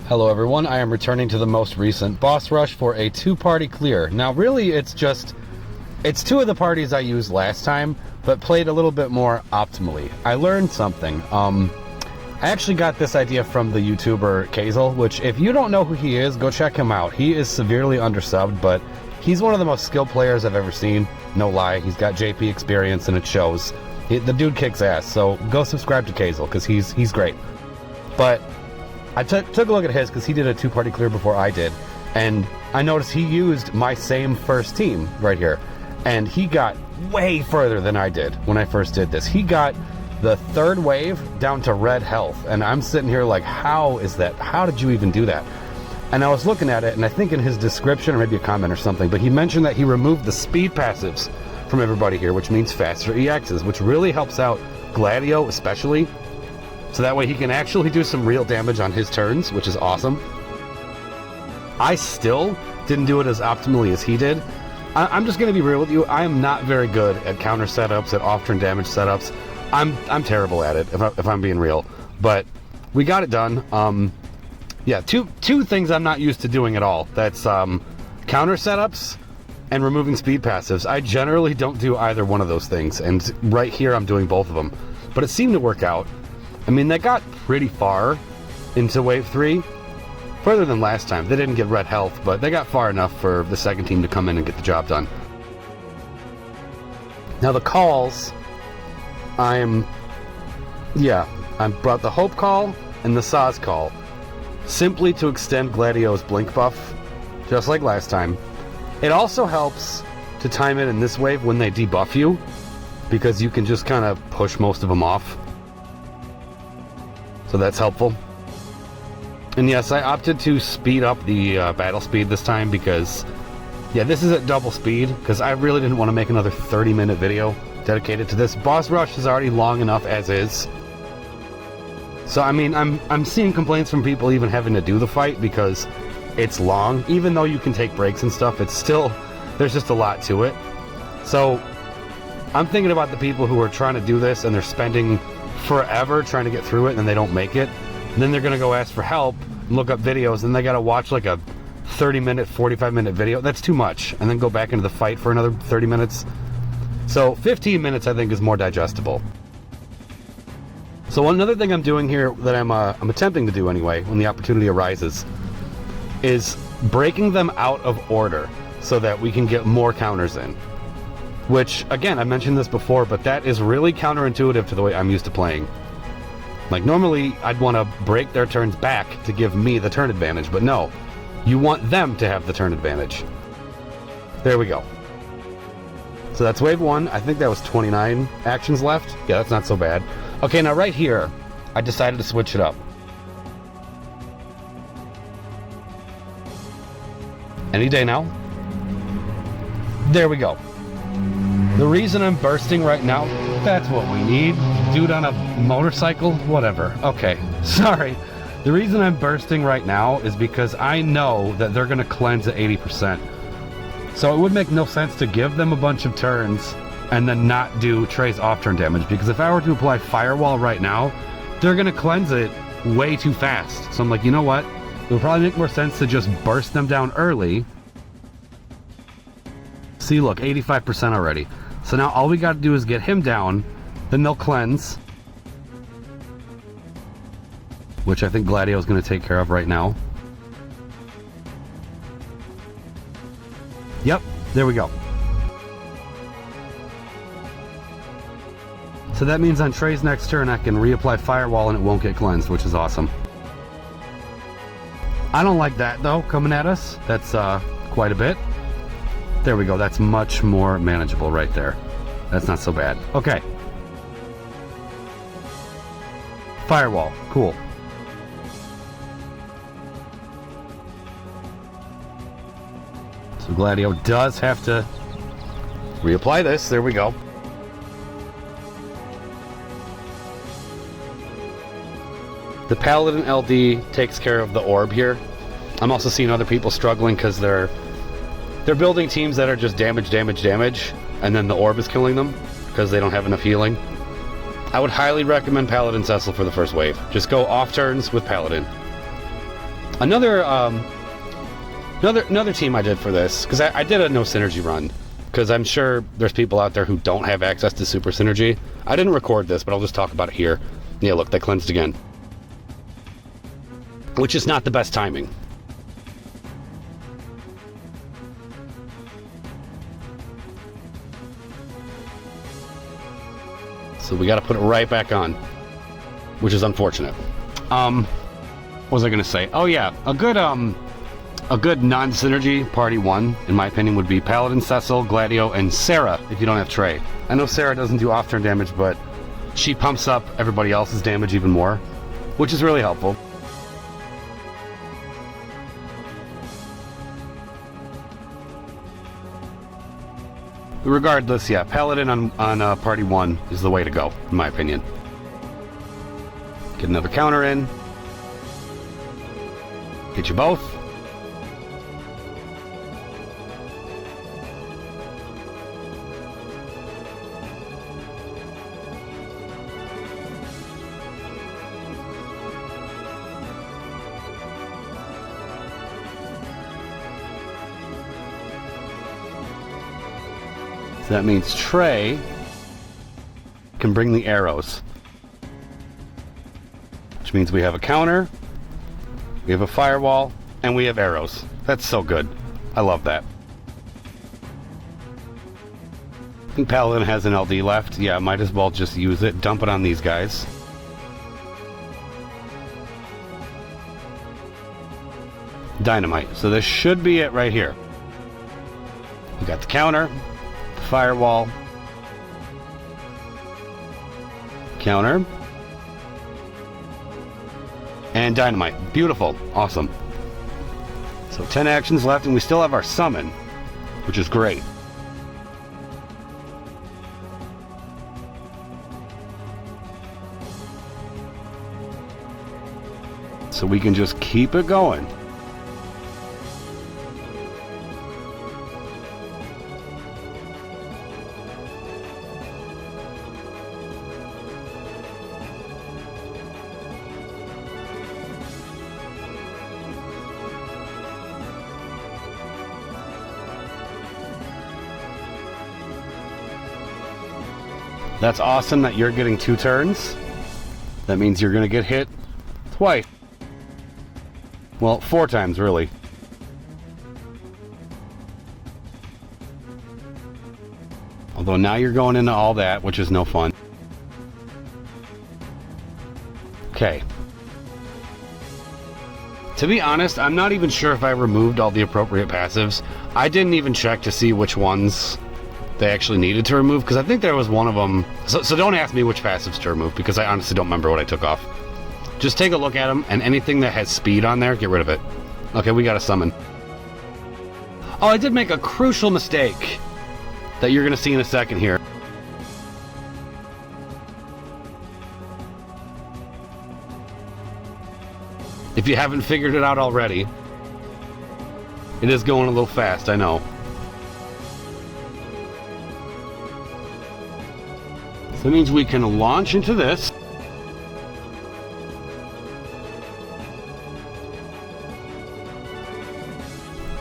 Hello everyone, I am returning to the most recent boss rush for a 2-party clear. Now really it's 2 of the parties I used last time, but played a little bit more optimally. I learned something. I actually got this idea from the YouTuber Kayzel, which if you don't know who he is, go check him out. He is severely undersubbed, but he's one of the most skilled players I've ever seen. No lie, he's got JP experience and it shows. The dude kicks ass, so go subscribe to Kayzel, because he's great. But I took a look at his, because he did a 2-party clear before I did, and I noticed he used my same first team right here, and he got way further than I did when I first did this. He got the 3rd wave down to red health, and I'm sitting here like, how is that? How did you even do that? And I was looking at it, and I think in his description, or maybe a comment or something, but he mentioned that he removed the speed passives from everybody here, which means faster EXs, which really helps out Gladio especially. So that way he can actually do some real damage on his turns, which is awesome. I still didn't do it as optimally as he did. I'm just going to be real with you. I am not very good at counter setups, at off-turn damage setups. I'm terrible at it, if I'm being real. But we got it done. Yeah, two things I'm not used to doing at all. That's counter setups and removing speed passives. I generally don't do either one of those things, and right here I'm doing both of them. But it seemed to work out. I mean, they got pretty far into Wave 3. Further than last time. They didn't get red health, but they got far enough for the second team to come in and get the job done. Now the calls, I brought the Hope call and the Saz call, simply to extend Gladio's blink buff, just like last time. It also helps to time it in this wave when they debuff you, because you can just kind of push most of them off. So that's helpful. And yes, I opted to speed up the battle speed this time because, yeah, this is at double speed, because I really didn't want to make another 30-minute video dedicated to this. Boss Rush is already long enough as is. So, I mean, I'm seeing complaints from people even having to do the fight because it's long. Even though you can take breaks and stuff, it's still, there's just a lot to it. So, I'm thinking about the people who are trying to do this and they're spending forever trying to get through it and then they don't make it. And then they're going to go ask for help and look up videos, and they got to watch like a 30-minute, 45-minute video. That's too much. And then go back into the fight for another 30 minutes. So 15 minutes I think is more digestible. So another thing I'm doing here that I'm attempting to do anyway when the opportunity arises is breaking them out of order so that we can get more counters in. Which, again, I mentioned this before, but that is really counterintuitive to the way I'm used to playing. Like, normally, I'd want to break their turns back to give me the turn advantage, but no. You want them to have the turn advantage. There we go. So that's wave 1. I think that was 29 actions left. Yeah, that's not so bad. Okay, now right here, I decided to switch it up. Any day now. There we go. The reason I'm bursting right now, that's what we need. Dude on a motorcycle? Whatever. Okay, sorry. The reason I'm bursting right now is because I know that they're going to cleanse at 80%. So it would make no sense to give them a bunch of turns and then not do Trey's off-turn damage, because if I were to apply Firewall right now, they're going to cleanse it way too fast. So I'm like, you know what? It would probably make more sense to just burst them down early. See, look, 85% already. So now all we got to do is get him down, then they'll cleanse, which I think Gladio is going to take care of right now. Yep, there we go. So that means on Trey's next turn I can reapply Firewall and it won't get cleansed, which is awesome. I don't like that though, coming at us. That's quite a bit. There we go, that's much more manageable right there. That's not so bad. Okay. Firewall, cool. So Gladio does have to reapply this, there we go. The Paladin LD takes care of the orb here. I'm also seeing other people struggling because they're building teams that are just damage, and then the orb is killing them because they don't have enough healing. I would highly recommend Paladin Cecil for the first wave. Just go off turns with Paladin. Another team I did for this, because I did a no synergy run, because I'm sure there's people out there who don't have access to super synergy. I didn't record this, but I'll just talk about it here. Yeah, look, they cleansed again, which is not the best timing. So we got to put it right back on, which is unfortunate. What was I going to say? Oh yeah, a good non-synergy party one, in my opinion, would be Paladin, Cecil, Gladio, and Sarah, if you don't have Trey. I know Sarah doesn't do off-turn damage, but she pumps up everybody else's damage even more, which is really helpful. Regardless, yeah, Paladin on party one is the way to go, in my opinion. Get another counter in. Get you both. So that means Trey can bring the arrows, which means we have a counter, we have a firewall, and we have arrows. That's so good. I love that. I think Paladin has an LD left. Yeah, might as well just use it. Dump it on these guys. Dynamite. So this should be it right here. We got the counter. Firewall, counter, and dynamite. Beautiful. Awesome. So 10 actions left, and we still have our summon, which is great. So we can just keep it going. That's awesome that you're getting 2 turns. That means you're going to get hit twice. Well, 4 times, really. Although now you're going into all that, which is no fun. Okay. To be honest, I'm not even sure if I removed all the appropriate passives. I didn't even check to see which ones they actually needed to remove, because I think there was one of them. So don't ask me which passives to remove, because I honestly don't remember what I took off. Just take a look at them, and anything that has speed on there, get rid of it. Okay, we got a summon. Oh, I did make a crucial mistake that you're going to see in a second here. If you haven't figured it out already, it is going a little fast, I know. So that means we can launch into this.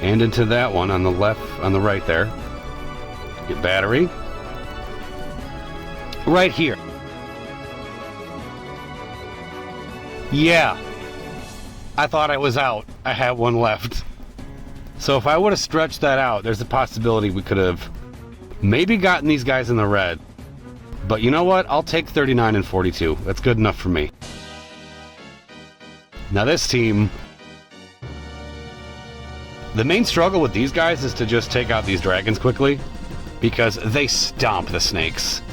And into that one on the left, on the right there. Get battery. Right here. Yeah. I thought I was out. I had one left. So if I would have stretched that out, there's a possibility we could have maybe gotten these guys in the red. But you know what? I'll take 39 and 42. That's good enough for me. Now this team, the main struggle with these guys is to just take out these dragons quickly, because they stomp the snakes.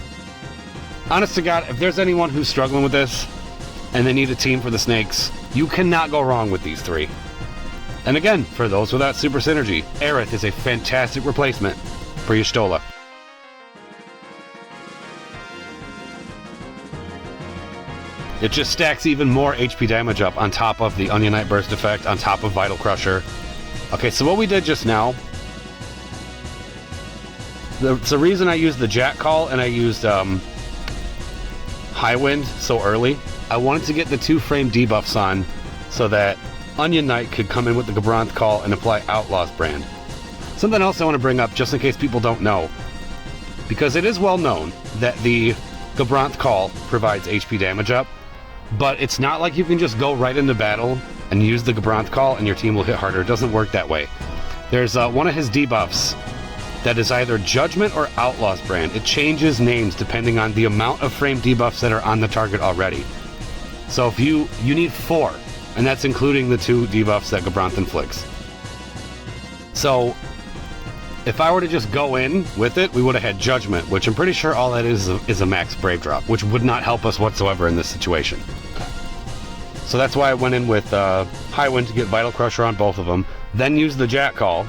Honest to God, if there's anyone who's struggling with this and they need a team for the snakes, you cannot go wrong with these 3. And again, for those without super synergy, Aerith is a fantastic replacement for Y'shtola. It just stacks even more HP damage up on top of the Onion Burst effect, on top of Vital Crusher. Okay, so what we did just now, the reason I used the Jack Call and I used High Wind so early, I wanted to get the 2 frame debuffs on so that Onion Knight could come in with the Gabronth Call and apply Outlaw's Brand. Something else I want to bring up, just in case people don't know, because it is well known that the Gabronth Call provides HP damage up, but it's not like you can just go right into battle and use the Gabronth Call and your team will hit harder. It doesn't work that way. There's one of his debuffs that is either Judgment or Outlaw's Brand. It changes names depending on the amount of frame debuffs that are on the target already. So if you need 4, and that's including the 2 debuffs that Gabronth inflicts. So if I were to just go in with it, we would have had Judgment, which I'm pretty sure all that is a max Brave drop, which would not help us whatsoever in this situation. So that's why I went in with High Wind to get Vital Crusher on both of them, then use the Jack Call.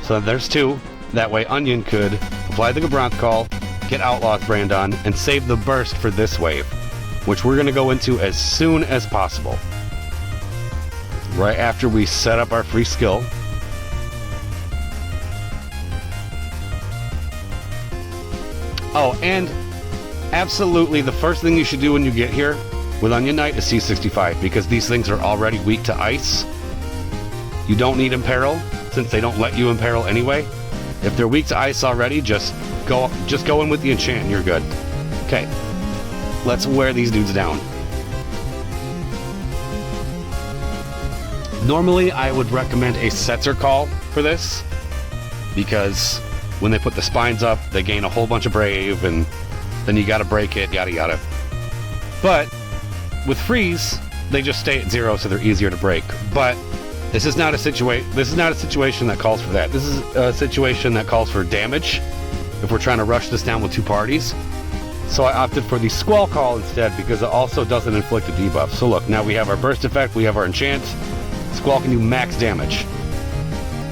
So there's 2. That way Onion could apply the Gabronth Call, get Outlaw's Brand on, and save the burst for this wave, which we're going to go into as soon as possible. Right after we set up our free skill. Oh, and absolutely the first thing you should do when you get here with Onion Knight is C65, because these things are already weak to ice. You don't need Imperil, since they don't let you Imperil anyway. If they're weak to ice already, just go in with the enchant and you're good. Okay, let's wear these dudes down. Normally, I would recommend a Setzer Call for this, because when they put the spines up, they gain a whole bunch of Brave, and then you gotta break it, yada yada. But with Freeze, they just stay at 0, so they're easier to break. But this is not a situation that calls for that. This is a situation that calls for damage, if we're trying to rush this down with 2 parties. So I opted for the Squall Call instead, because it also doesn't inflict a debuff. So look, now we have our burst effect, we have our enchant. Squall can do max damage.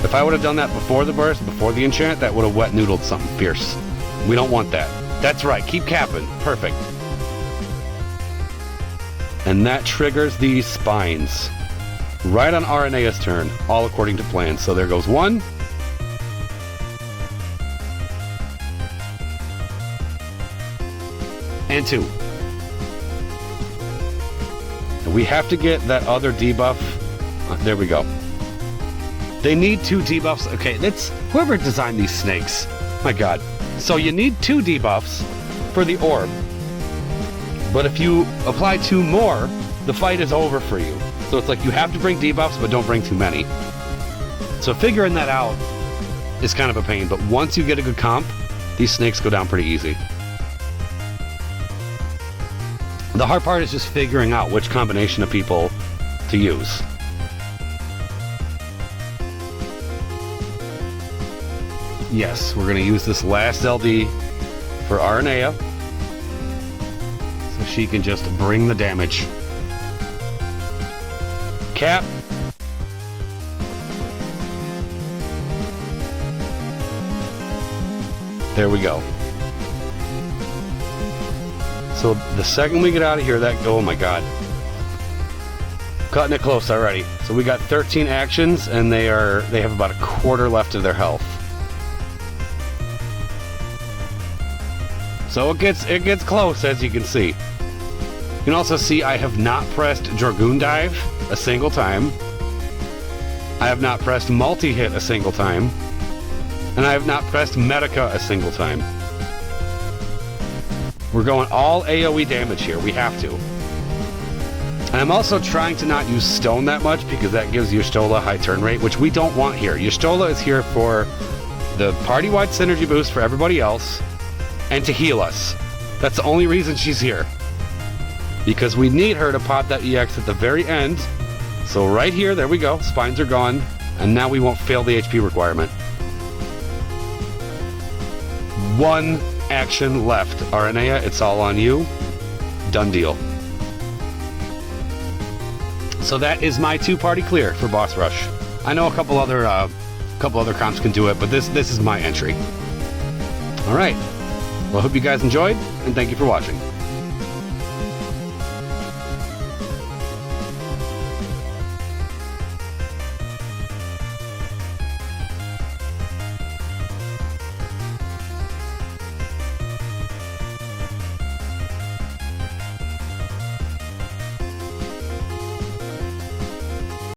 If I would have done that before the burst, before the enchant, that would have wet noodled something fierce. We don't want that. That's right, keep capping. Perfect. And that triggers these spines. Right on Arenea's turn, all according to plan. So there goes 1. And 2. And we have to get that other debuff. There we go. They need 2 debuffs. Okay, that's whoever designed these snakes. My God. So you need 2 debuffs for the orb. But if you apply 2 more, the fight is over for you. So it's like you have to bring debuffs, but don't bring too many. So figuring that out is kind of a pain. But once you get a good comp, these snakes go down pretty easy. The hard part is just figuring out which combination of people to use. Yes, we're going to use this last LD for Arenea, so she can just bring the damage. Cap. There we go. So the second we get out of here, oh my God. Cutting it close already. So we got 13 actions, and they have about a quarter left of their health. So it gets close, as you can see. You can also see I have not pressed Dragoon Dive a single time. I have not pressed multi-hit a single time. And I have not pressed Medica a single time. We're going all AoE damage here. We have to. And I'm also trying to not use Stone that much, because that gives Y'shtola high turn rate, which we don't want here. Y'shtola is here for the party-wide synergy boost for everybody else, and to heal us. That's the only reason she's here. Because we need her to pop that EX at the very end. So right here, there we go. Spines are gone. And now we won't fail the HP requirement. 1 action left. Arenea, it's all on you. Done deal. So that is my 2-party clear for Boss Rush. I know a couple other comps can do it, but this is my entry. All right. Well, I hope you guys enjoyed, and thank you for watching.